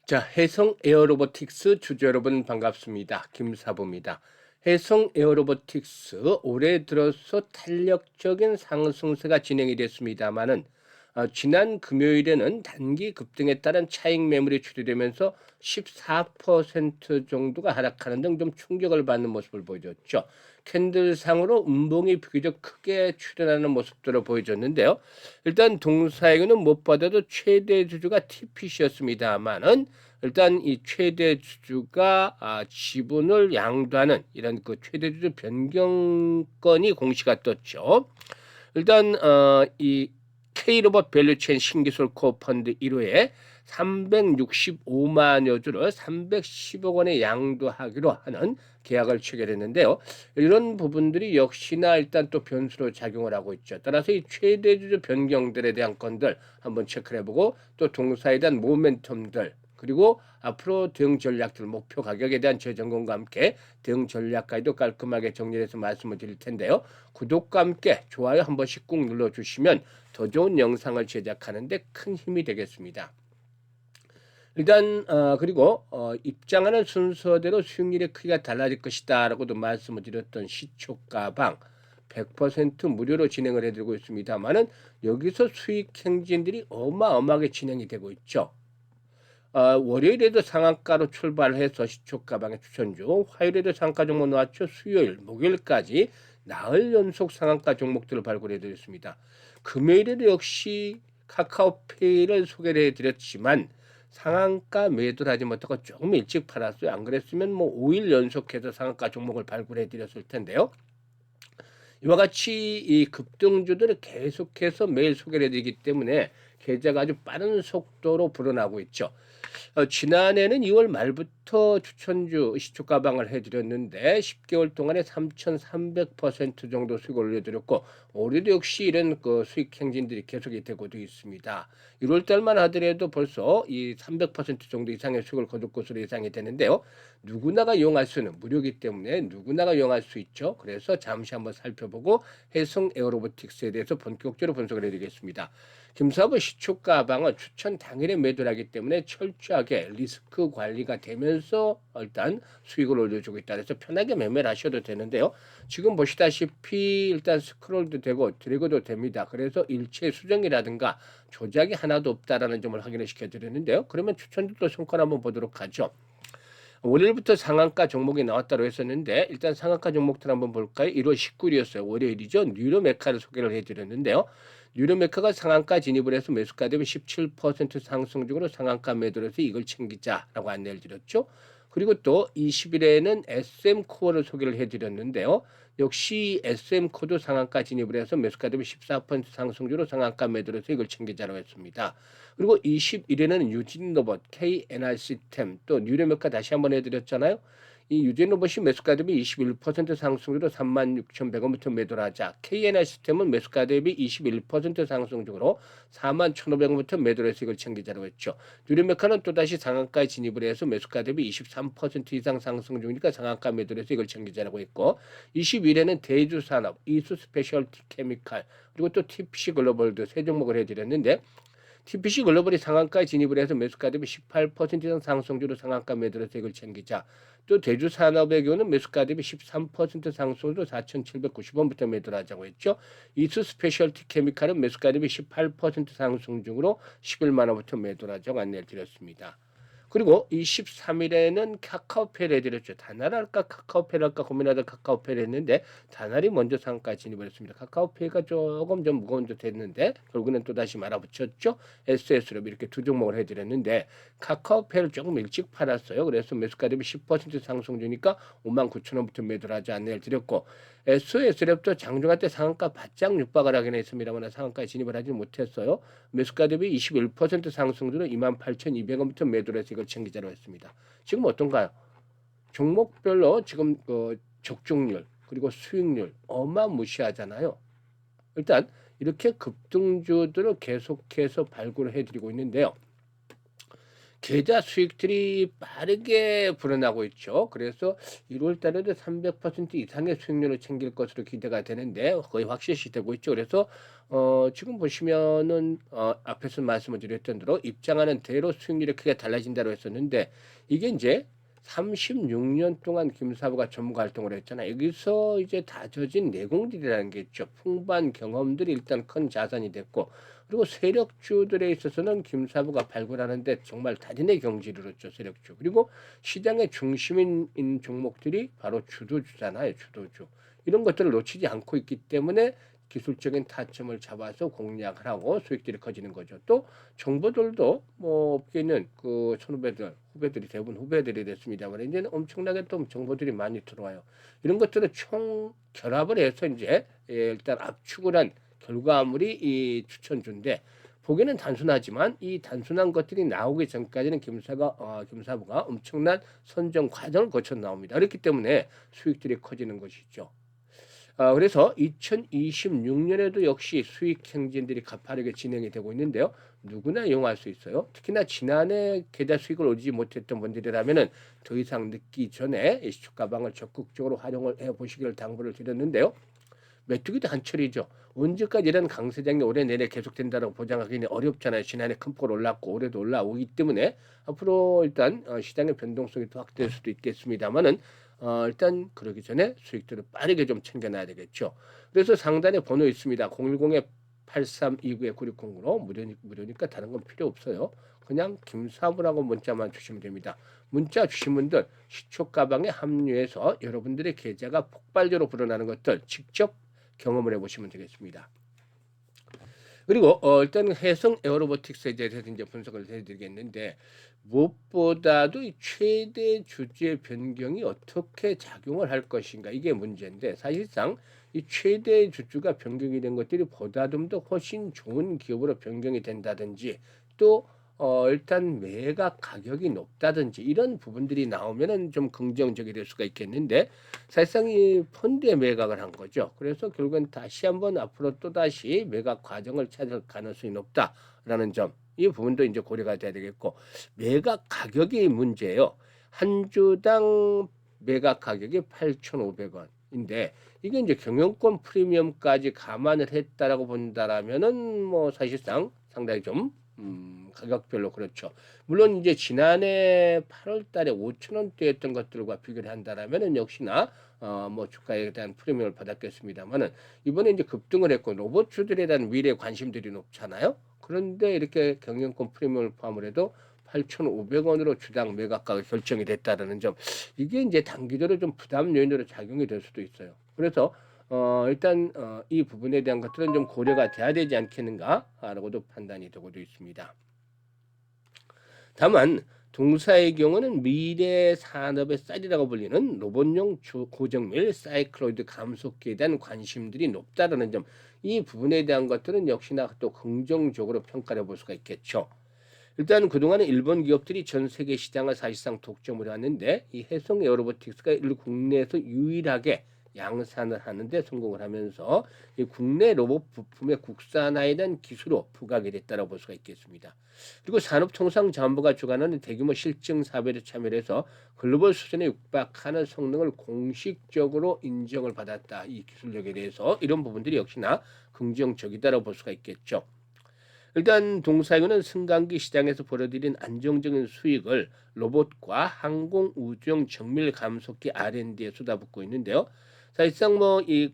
자, 해성 에어로보틱스 주주 여러분 반갑습니다. 김사부입니다. 해성 에어로보틱스 올해 들어서 탄력적인 상승세가 진행이 됐습니다마는 지난 금요일에는 단기 급등에 따른 차익 매물이 출시되면서 14% 정도가 하락하는 등 좀 충격을 받는 모습을 보여줬죠. 캔들상으로 음봉이 비교적 크게 출현하는 모습들을 보여줬는데요. 일단 동사에게는 못 받아도 최대 주주가 TPC였습니다만은 일단 이 최대 주주가 지분을 양도하는 이런 그 최대 주주 변경건이 공시가 떴죠. 일단 이 K로봇 밸류체인 신기술 코어 펀드 1호에 365만여 주를 310억 원에 양도하기로 하는 계약을 체결했는데요. 이런 부분들이 역시나 일단 또 변수로 작용을 하고 있죠. 따라서 이 최대주주 변경들에 대한 건들 한번 체크를 해보고 또 동사에 대한 모멘텀들 그리고 앞으로 대응 전략들 목표 가격에 대한 재점검과 함께 대응 전략까지도 깔끔하게 정리해서 말씀을 드릴 텐데요. 구독과 함께 좋아요 한 번씩 꾹 눌러주시면 더 좋은 영상을 제작하는 데 큰 힘이 되겠습니다. 일단 그리고 입장하는 순서대로 수익률의 크기가 달라질 것이다 라고도 말씀을 드렸던 시초가방 100% 무료로 진행을 해드리고 있습니다만은 여기서 수익 행진들이 어마어마하게 진행이 되고 있죠. 월요일에도 상한가로 출발해서 시초가방의 추천주, 화요일에도 상한가 종목 나왔죠. 수요일, 목요일까지 나흘 연속 상한가 종목들을 발굴해 드렸습니다. 금요일에도 역시 카카오페이를 소개를 해드렸지만 상한가 매도를 하지 못하고 조금 일찍 팔았어요. 안 그랬으면 뭐 5일 연속해서 상한가 종목을 발굴해 드렸을 텐데요. 이와 같이 이 급등주들을 계속해서 매일 소개를 해드리기 때문에 계좌가 아주 빠른 속도로 불어나고 있죠. 지난해는 2월 말부터 추천주 시초가방을 해드렸는데 10개월 동안에 3,300% 정도 수익을 올려드렸고 올해도 역시 이런 그 수익 행진들이 계속이 되고도 있습니다. 1월 달만 하더라도 벌써 이 300% 정도 이상의 수익을 거둘 것으로 예상이 되는데요. 누구나가 이용할 수는 무료이기 때문에 누구나가 이용할 수 있죠. 그래서 잠시 한번 살펴보고 해성 에어로보틱스에 대해서 본격적으로 분석을 해드리겠습니다. 김사부 시초가방은 추천 당일에 매도를 하기 때문에 철저하게 리스크 관리가 되면서 일단 수익을 올려주고 있다. 그래서 편하게 매매를 하셔도 되는데요. 지금 보시다시피 일단 스크롤도 되고 드래그도 됩니다. 그래서 일체 수정이라든가 조작이 하나도 없다라는 점을 확인을 시켜드렸는데요. 그러면 추천주도 손가락 한번 보도록 하죠. 월요일부터 상한가 종목이 나왔다고 했었는데 일단 상한가 종목들 한번 볼까요? 1월 19일이었어요. 월요일이죠. 뉴로메카를 소개를 해드렸는데요. 뉴로메카가 상한가 진입을 해서 매수가 대비 17% 상승 중으로 상한가 매도를 해서 이걸 챙기자라고 안내를 드렸죠. 그리고 또 20일에는 SM코어를 소개를 해드렸는데요. 역시 SM코어도 상한가 진입을 해서 매수가 대비 14% 상승주로 상한가 매도를 해서 이걸 챙기자라고 했습니다. 그리고 21일에는 유진로봇, KNR 시스템, 또 뉴레메카 다시 한번 해드렸잖아요. 이 유진로봇이 매수가 대비 21% 상승으로 36,100원부터 매도를 하자. KNR 시스템은 매수가 대비 21% 상승적으로 41,500원부터 매도를 해서 이걸 챙기자고 했죠. 뉴레메카는 또다시 상한가에 진입을 해서 매수가 대비 23% 이상 상승 중이니까 상한가 매도를 해서 이걸 챙기자고 했고 22일에는 대주산업, 이수 스페셜티 케미칼, 그리고 또 TPC 글로벌도 세 종목을 해드렸는데 TPC 글로벌이 상한가에 진입을 해서 매수가 대비 18% 이상 상승주로 상한가 매도로 이익을 챙기자. 또 대주산업의 경우는 매수가 대비 13% 상승으로 4,790원부터 매도를 하자고 했죠. 이수 스페셜티 케미칼은 매수가 대비 18% 상승 중으로 11만 원부터 매도를 하자고 안내를 드렸습니다. 그리고 23일에는 카카오페이를 해드렸죠. 다나를 할까 카카오페이를 할까 고민하다 카카오페이를 했는데 다나리 먼저 상한가에 진입을 했습니다. 카카오페이가 조금 좀 무거운 듯 했는데 결국에는 또다시 말아붙였죠. SS로 이렇게 두 종목을 해드렸는데 카카오페이를 조금 일찍 팔았어요. 그래서 매수가 대비 10% 상승 주니까 59,000원부터 매도를 하지 안내를 드렸고 SS랩도 장중할 때 상한가 바짝 육박을 하긴 했습니다만 상한가에 진입을 하지 못했어요. 매수가 대비 21% 상승주로 28,200원부터 매도를 해서 이걸 챙기자로 했습니다. 지금 어떤가요? 종목별로 지금 적중률 그리고 수익률 어마무시하잖아요. 일단 이렇게 급등주들을 계속해서 발굴을 해드리고 있는데요. 계좌 수익들이 빠르게 불어나고 있죠. 그래서 1월 달에도 300% 이상의 수익률을 챙길 것으로 기대가 되는데 거의 확실시되고 있죠. 그래서 지금 보시면은 앞에서 말씀을 드렸던 대로 입장하는 대로 수익률이 크게 달라진다고 했었는데 이게 인제 36년 동안 김사부가 전문가 활동을 했잖아요. 여기서 이제 다져진 내공들이라는 게 있죠. 풍부한 경험들이 일단 큰 자산이 됐고 그리고 세력주들에 있어서는 김사부가 발굴하는데 정말 달인의 경지를 얻죠. 세력주. 그리고 시장의 중심인 종목들이 바로 주도주잖아요. 주도주. 이런 것들을 놓치지 않고 있기 때문에 기술적인 타점을 잡아서 공략을 하고 수익들이 커지는 거죠. 또 정보들도 뭐 업계에 있는 그 선후배들, 후배들이 대부분 후배들이 됐습니다만 이제는 엄청나게 또 정보들이 많이 들어와요. 이런 것들을 총 결합을 해서 이제 일단 압축을 한 결과물이 이 추천주인데 보기에는 단순하지만 이 단순한 것들이 나오기 전까지는 김사부가 엄청난 선정 과정을 거쳐 나옵니다. 그렇기 때문에 수익들이 커지는 것이죠. 그래서 2026년에도 역시 수익 행진들이 가파르게 진행이 되고 있는데요. 누구나 이용할 수 있어요. 특히나 지난해 계좌 수익을 얻지 못했던 분들이라면은 더 이상 늦기 전에 이 시초 가방을 적극적으로 활용을 해 보시기를 당부를 드렸는데요. 메뚜기도 한철이죠. 언제까지 이런 강세장이 올해 내내 계속된다고 보장하기는 어렵잖아요. 지난해 큰 폭으로 올랐고 올해도 올라오기 때문에 앞으로 일단 시장의 변동성이 더 확대될 수도 있겠습니다만은 일단 그러기 전에 수익들을 빠르게 좀 챙겨놔야 되겠죠. 그래서 상단에 번호 있습니다. 010-8329-9609로 무료니까 다른 건 필요 없어요. 그냥 김사부라고 문자만 주시면 됩니다. 문자 주신 분들 시초 가방에 합류해서 여러분들의 계좌가 폭발적으로 불어나는 것들 직접 경험을 해보시면 되겠습니다. 그리고 일단 해성 에어로보틱스에 대해서 이제 분석을 해드리겠는데 무엇보다도 이 최대 주주의 변경이 어떻게 작용을 할 것인가 이게 문제인데 사실상 이 최대 주주가 변경이 된 것들이 보다 좀 더 훨씬 좋은 기업으로 변경이 된다든지 또 일단 매각 가격이 높다든지 이런 부분들이 나오면은 좀 긍정적이 될 수가 있겠는데 사실상 이 펀드에 매각을 한 거죠. 그래서 결국은 다시 한번 앞으로 또다시 매각 과정을 찾을 가능성이 높다라는 점, 이 부분도 이제 고려가 돼야 되겠고 매각 가격이 문제예요. 한 주당 매각 가격이 8,500원인데 이게 이제 경영권 프리미엄까지 감안을 했다라고 본다라면은 뭐 사실상 상당히 좀 가격별로 그렇죠. 물론 이제 지난해 8월 달에 5천 원대였던 것들과 비교를 한다라면은 역시나 뭐 주가에 대한 프리미엄을 받았겠습니다만은 이번에 이제 급등을 했고 로봇주들에 대한 미래 관심들이 높잖아요. 그런데 이렇게 경영권 프리미엄을 포함을 해도 8,500원으로 주당 매각가가 결정이 됐다는 점, 이게 이제 단기적으로 좀 부담 요인으로 작용이 될 수도 있어요. 그래서 일단 이 부분에 대한 것들은 좀 고려가 돼야 되지 않겠는가라고도 판단이 되고도 있습니다. 다만 동사의 경우는 미래 산업의 쌀이라고 불리는 로봇용 고정밀 사이클로이드 감속기에 대한 관심들이 높다는 점, 이 부분에 대한 것들은 역시나 또 긍정적으로 평가를 볼 수가 있겠죠. 일단 그동안은 일본 기업들이 전 세계 시장을 사실상 독점을 하는데 이 해성 에어로보틱스가 국내에서 유일하게 양산을 하는데 성공을 하면서 이 국내 로봇 부품의 국산화에 대한 기술로 부각이 됐다고 볼 수가 있겠습니다. 그리고 산업통상자원부가 주관하는 대규모 실증 사업에 참여를 해서 글로벌 수준에 육박하는 성능을 공식적으로 인정을 받았다. 이 기술력에 대해서 이런 부분들이 역시나 긍정적이다라고 볼 수가 있겠죠. 일단 동사이오는 승강기 시장에서 벌어들인 안정적인 수익을 로봇과 항공 우주용 정밀 감속기 R&D에 쏟아붓고 있는데요. 사실상 뭐 이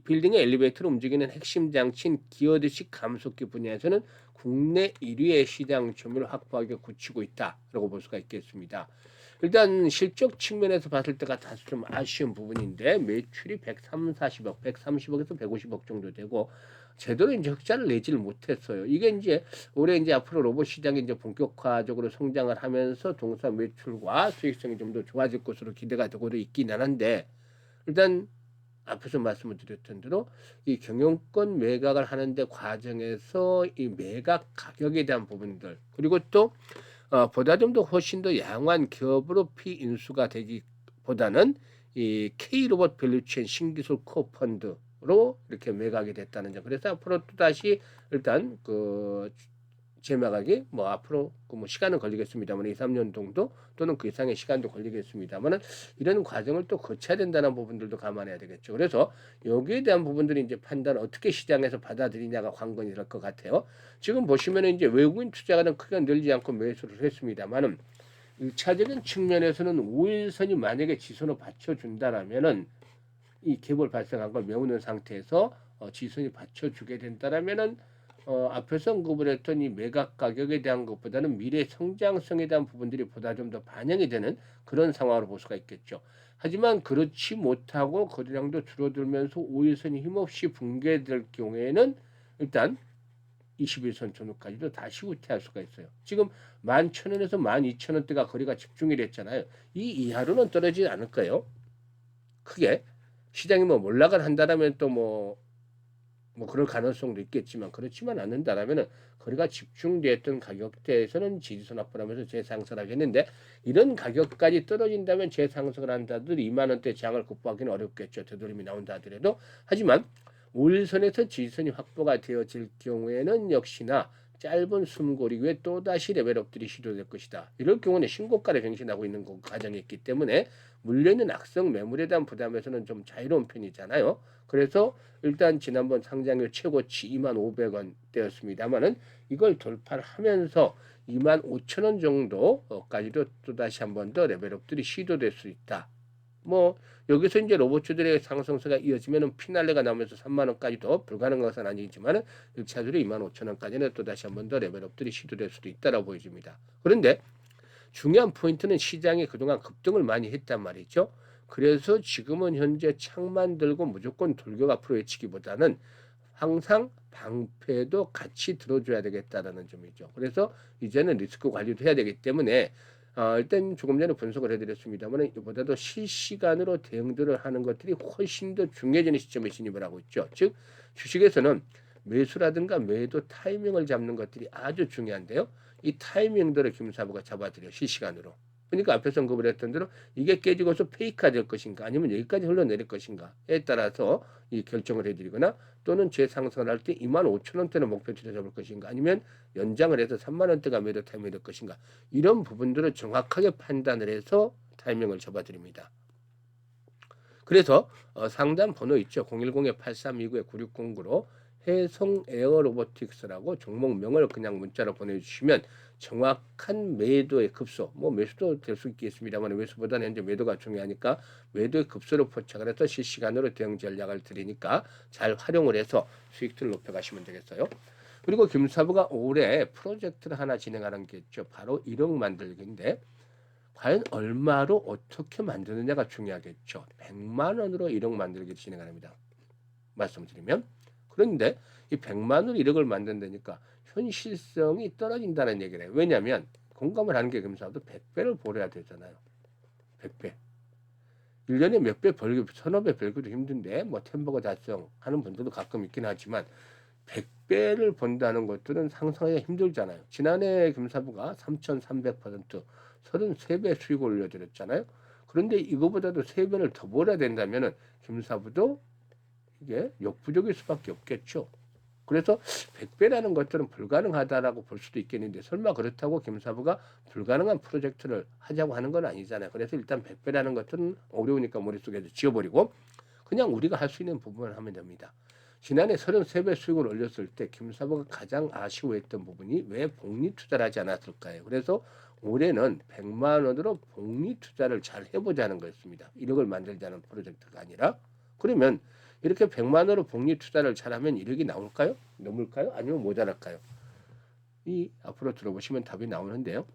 빌딩의 엘리베이터를 움직이는 핵심 장치인 기어드식 감속기 분야에서는 국내 1위의 시장 점유율을 확보하게 굳히고 있다라고 볼 수가 있겠습니다. 일단 실적 측면에서 봤을 때가 다소 좀 아쉬운 부분인데 매출이 130, 130억에서 150억 정도 되고 제대로 이제 흑자를 내지를 못했어요. 이게 이제 올해 이제 앞으로 로봇 시장이 이제 본격화적으로 성장을 하면서 동사 매출과 수익성이 좀 더 좋아질 것으로 기대가 되고도 있긴 한데 일단 앞에서 말씀을 드렸던 대로 이 경영권 매각을 하는데 과정에서 이 매각 가격에 대한 부분들 그리고 또 보다 좀 더 훨씬 더 양호한 기업으로 피인수가 되기보다는 이 K로봇 밸류체인 신기술 코어 펀드로 이렇게 매각이 됐다는 점. 그래서 앞으로 또 다시 일단 그 제마각이 뭐 앞으로 그 뭐 시간은 걸리겠습니다만 2, 3년 정도 또는 그 이상의 시간도 걸리겠습니다만은 이런 과정을 또 거쳐야 된다는 부분들도 감안해야 되겠죠. 그래서 여기에 대한 부분들이 이제 판단 어떻게 시장에서 받아들이냐가 관건이 될 것 같아요. 지금 보시면은 이제 외국인 투자가는 크게 늘지 않고 매수를 했습니다만은 1차적인 측면에서는 5일선이 만약에 지선을 받쳐준다라면은 이 갭을 발생한 걸 메우는 상태에서 지선이 받쳐주게 된다라면은 앞에서 언급을 했던 이 매각 가격에 대한 것보다는 미래 성장성에 대한 부분들이 보다 좀 더 반영이 되는 그런 상황으로 볼 수가 있겠죠. 하지만 그렇지 못하고 거래량도 줄어들면서 5일선이 힘없이 붕괴될 경우에는 일단 21선 전후까지도 다시 후퇴할 수가 있어요. 지금 11,000원에서 12,000원대가 거래가 집중이 됐잖아요. 이 이하로는 떨어지지 않을 거예요. 크게. 시장이 뭐 몰락을 한다라면 또 뭐 그럴 가능성도 있겠지만 그렇지만 않는다라면은 거래가 집중됐던 가격대에서는 지지선 확보하면서 재상승을 하겠는데 이런 가격까지 떨어진다면 재상승을 한다들 2만 원대 장을 극복하기는 어렵겠죠. 되도림이 나온다 하더라도 하지만 5일선에서 지지선이 확보가 되어질 경우에는 역시나 짧은 숨고리 위에 또다시 레벨업들이 시도될 것이다. 이럴 경우는 신고가를 갱신하고 있는 과정이 있기 때문에 물려있는 악성 매물에 대한 부담에서는 좀 자유로운 편이잖아요. 그래서 일단 지난번 상장일 최고치 25,000원대였습니다만은 이걸 돌파를 하면서 25,000원 정도까지도 또다시 한 번 더 레벨업들이 시도될 수 있다. 뭐 여기서 이제 로봇주들의 상승세가 이어지면은 피날레가 나오면서 3만 원까지도 불가능한 것은 아니지만은 1차적으로 25,000원까지는 또 다시 한 번 더 레벨업들이 시도될 수도 있다라고 보여집니다. 그런데 중요한 포인트는 시장이 그동안 급등을 많이 했단 말이죠. 그래서 지금은 현재 창만 들고 무조건 돌격 앞으로 외치기보다는 항상 방패도 같이 들어줘야 되겠다라는 점이죠. 그래서 이제는 리스크 관리도 해야 되기 때문에 일단 조금 전에 분석을 해드렸습니다만 이보다도 실시간으로 대응들을 하는 것들이 훨씬 더 중요해지는 시점에 진입을 하고 있죠. 즉 주식에서는 매수라든가 매도 타이밍을 잡는 것들이 아주 중요한데요. 이 타이밍들을 김사부가 잡아드려 실시간으로. 그러니까 앞에서 언급을 했던 대로 이게 깨지고서 페이크가 될 것인가 아니면 여기까지 흘러내릴 것인가에 따라서 이 결정을 해드리거나 또는 재상승을 할 때 25,000원대는 목표치를 잡을 것인가 아니면 연장을 해서 3만 원대가 매도 타이밍이 될 것인가 이런 부분들을 정확하게 판단을 해서 타이밍을 잡아드립니다. 그래서 상담 번호 있죠. 010-8329-9609로 해성 에어로보틱스라고 종목명을 그냥 문자로 보내주시면 정확한 매도의 급소, 뭐 매수도 될 수 있겠습니다만 매수보다는 현재 매도가 중요하니까 매도의 급소를 포착을 해서 실시간으로 대응 전략을 드리니까 잘 활용을 해서 수익들을 높여가시면 되겠어요. 그리고 김사부가 올해 프로젝트를 하나 진행하는 게 있죠. 바로 1억 만들기인데 과연 얼마로 어떻게 만드느냐가 중요하겠죠. 100만 원으로 1억 만들기 진행합니다. 말씀드리면 그런데 이 100만 원 1억을 만든다니까 현실성이 떨어진다는 얘기를 해요. 왜냐하면 공감을 하는 게 금사도 100배를 벌어야 되잖아요. 100배. 1년에 몇 배 벌기, 서너 배 벌기도 힘든데 뭐 템버거 달성하는 분들도 가끔 있긴 하지만 100배를 번다는 것들은 상상하기가 힘들잖아요. 지난해 금사부가 3,300% 33배 수익을 올려드렸잖아요. 그런데 이거보다도 3배를 더 벌어야 된다면은 김사부도 이게 역부족일 수밖에 없겠죠. 그래서 100배라는 것들은 불가능하다라고 볼 수도 있겠는데 설마 그렇다고 김사부가 불가능한 프로젝트를 하자고 하는 건 아니잖아요. 그래서 일단 100배라는 것들은 어려우니까 머릿속에서 지워버리고 그냥 우리가 할 수 있는 부분을 하면 됩니다. 지난해 33배 수익을 올렸을 때 김사부가 가장 아쉬워했던 부분이 왜 복리 투자를 하지 않았을까요? 그래서 올해는 100만 원으로 복리 투자를 잘 해보자는 거였습니다. 1억을 만들자는 프로젝트가 아니라 그러면 이렇게 100만 원으로 복리 투자를 잘하면 1억이 나올까요? 넘을까요? 아니면 모자랄까요? 이 앞으로 들어보시면 답이 나오는데요.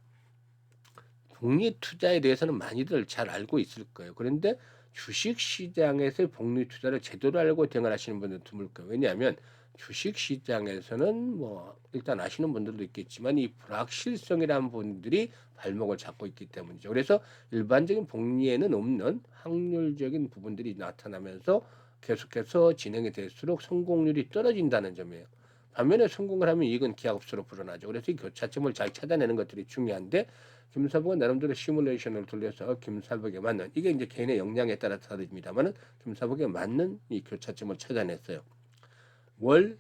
복리 투자에 대해서는 많이들 잘 알고 있을 거예요. 그런데 주식 시장에서 복리 투자를 제대로 알고 대응을 하시는 분들은 드물 거예요. 왜냐하면 주식 시장에서는 뭐 일단 아시는 분들도 있겠지만 이 불확실성이라는 분들이 발목을 잡고 있기 때문이죠. 그래서 일반적인 복리에는 없는 확률적인 부분들이 나타나면서 계속해서 진행이 될수록 성공률이 떨어진다는 점이에요. 반면에 성공을 하면 이익은 기하급수로 불어나죠. 그래서 이 교차점을 잘 찾아내는 것들이 중요한데 김사부가 나름대로 시뮬레이션을 돌려서 김사부에게 맞는 이게 이제 개인의 역량에 따라 다릅니다만은 김사부에게 맞는 이 교차점을 찾아냈어요. 월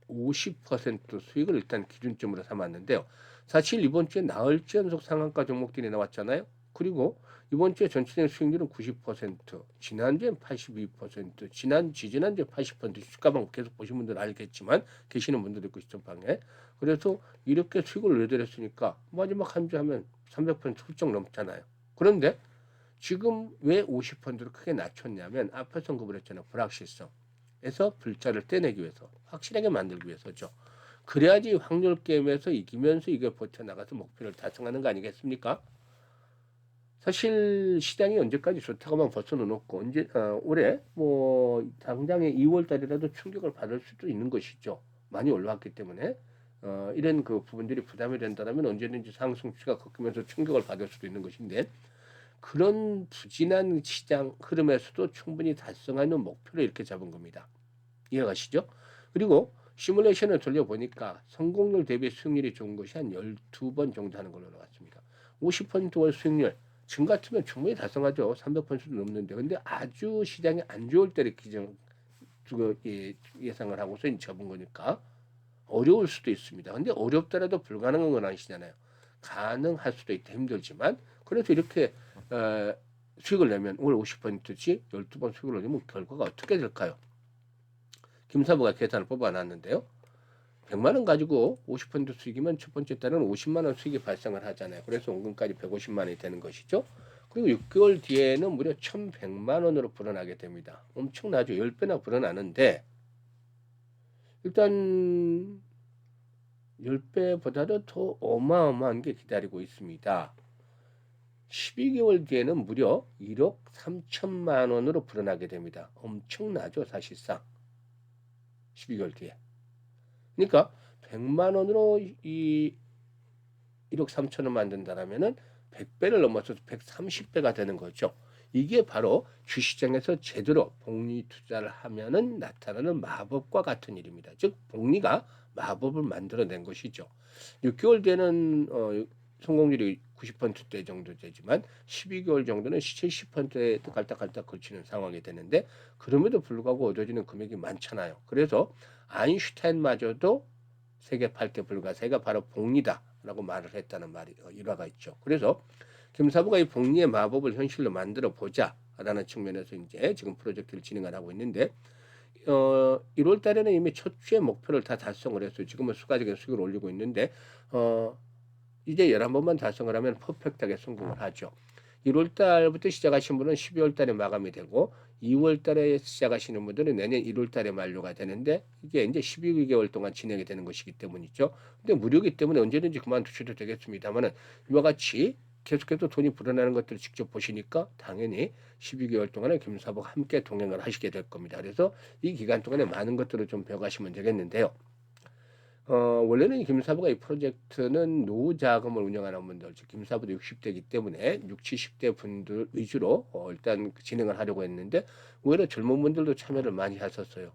50% 수익을 일단 기준점으로 삼았는데요. 사실 이번 주에 나흘째 연속 상한가 종목들이 나왔잖아요. 그리고 이번 주에 전체적인 수익률은 90%, 지난주엔 82%, 지지난주에 80%, 주가방 계속 보신 분들은 알겠지만, 계시는 분들도 있고, 시점방에. 그래서 이렇게 수익을 올려드렸으니까, 마지막 한 주 하면 300% 훌쩍 넘잖아요. 그런데 지금 왜 50%를 크게 낮췄냐면, 앞에서 언급을 했잖아요. 불확실성에서 불자를 떼내기 위해서, 확실하게 만들기 위해서죠. 그래야지 확률 게임에서 이기면서 이게 버텨나가서 목표를 달성하는 거 아니겠습니까? 사실 시장이 언제까지 좋다고만 벗어놓은 없고 언제 올해 뭐 당장에 2월 달이라도 충격을 받을 수도 있는 것이죠. 많이 올라왔기 때문에 이런 그 부분들이 부담이 된다면 언제든지 상승추가 꺾이면서 충격을 받을 수도 있는 것인데, 그런 부진한 시장 흐름에서도 충분히 달성하는 목표를 이렇게 잡은 겁니다. 이해가시죠? 그리고 시뮬레이션을 돌려보니까 성공률 대비 수익률이 좋은 것이 한 12번 정도 하는 걸로 나왔습니다. 50%월 수익률 지금 같으면 충분히 달성하죠. 300%도 넘는데. 근데 아주 시장이 안 좋을 때를 예상을 하고서 접은 거니까 어려울 수도 있습니다. 근데 어렵더라도 불가능한 건 아니시잖아요. 가능할 수도 있다. 힘들지만. 그래서 이렇게 수익을 내면 올 50%씩 12번 수익을 내면 결과가 어떻게 될까요? 김사부가 계산을 뽑아놨는데요. 100만 원 가지고 50% 수익이면 첫 번째 달은 50만 원 수익이 발생을 하잖아요. 그래서 원금까지 150만 원이 되는 것이죠. 그리고 6개월 뒤에는 무려 1,100만 원으로 불어나게 됩니다. 엄청나죠. 10배나 불어나는데 일단 10배보다도 더 어마어마한 게 기다리고 있습니다. 12개월 뒤에는 무려 1억 3천만 원으로 불어나게 됩니다. 엄청나죠, 사실상. 12개월 뒤에. 그러니까 100만 원으로 이 1억 3천원 만든다라면은 100배를 넘어서서 130배가 되는 거죠. 이게 바로 주시장에서 제대로 복리 투자를 하면은 나타나는 마법과 같은 일입니다. 즉 복리가 마법을 만들어낸 것이죠. 6개월 뒤에는 성공률이 90%대 정도 되지만 12개월 정도는 70%에 갈딱갈딱 걸치는 상황이 되는데, 그럼에도 불구하고 얻어지는 금액이 많잖아요. 그래서 아인슈타인마저도 세계 8대 불가사의가 바로 복리다라고 말을 했다는 말이 일화가 있죠. 그래서 김사부가 이 복리의 마법을 현실로 만들어 보자라는 측면에서 이제 지금 프로젝트를 진행을 하고 있는데, 1월 달에는 이미 첫 주의 목표를 다 달성을 했어요. 지금은 수가적인 수익을 올리고 있는데 이제 11번만 달성을 하면 퍼펙트하게 성공을 하죠. 1월 달부터 시작하신 분은 12월 달에 마감이 되고 2월 달에 시작하시는 분들은 내년 1월 달에 만료가 되는데, 이게 이제 12개월 동안 진행이 되는 것이기 때문이죠. 근데 무료이기 때문에 언제든지 그만두셔도 되겠습니다만은, 이와 같이 계속해서 돈이 불어나는 것들을 직접 보시니까 당연히 12개월 동안에 김사부와 함께 동행을 하시게 될 겁니다. 그래서 이 기간 동안에 많은 것들을 좀 배워가시면 되겠는데요. 원래는 김사부가 이 프로젝트는 노후 자금을 운영하는 분들, 즉 김사부도 60대이기 때문에 60, 70대 분들 위주로 일단 진행을 하려고 했는데, 오히려 젊은 분들도 참여를 많이 하셨어요.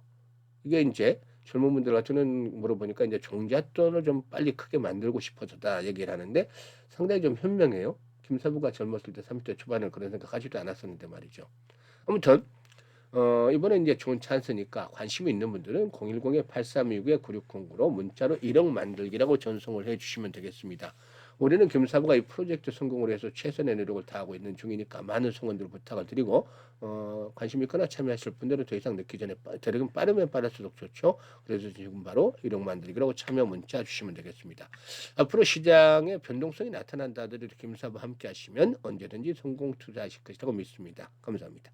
이게 이제 젊은 분들 같은 경우는 물어보니까 이제 종잣돈을 좀 빨리 크게 만들고 싶어서다 얘기를 하는데, 상당히 좀 현명해요. 김사부가 젊었을 때 30대 초반에 그런 생각하지도 않았었는데 말이죠. 아무튼 이번에 이제 좋은 찬스니까 관심 있는 분들은 010-8329-9609로 문자로 1억 만들기라고 전송을 해주시면 되겠습니다. 올해는 김사부가 이 프로젝트 성공을 해서 최선의 노력을 다하고 있는 중이니까 많은 성원들 부탁을 드리고, 관심 있거나 참여하실 분들은 더 이상 늦기 전에 대략은 빠르면 빠를수록 좋죠. 그래서 지금 바로 1억 만들기라고 참여 문자 주시면 되겠습니다. 앞으로 시장의 변동성이 나타난다 하더라도 김사부 함께 하시면 언제든지 성공 투자하실 것이라고 믿습니다. 감사합니다.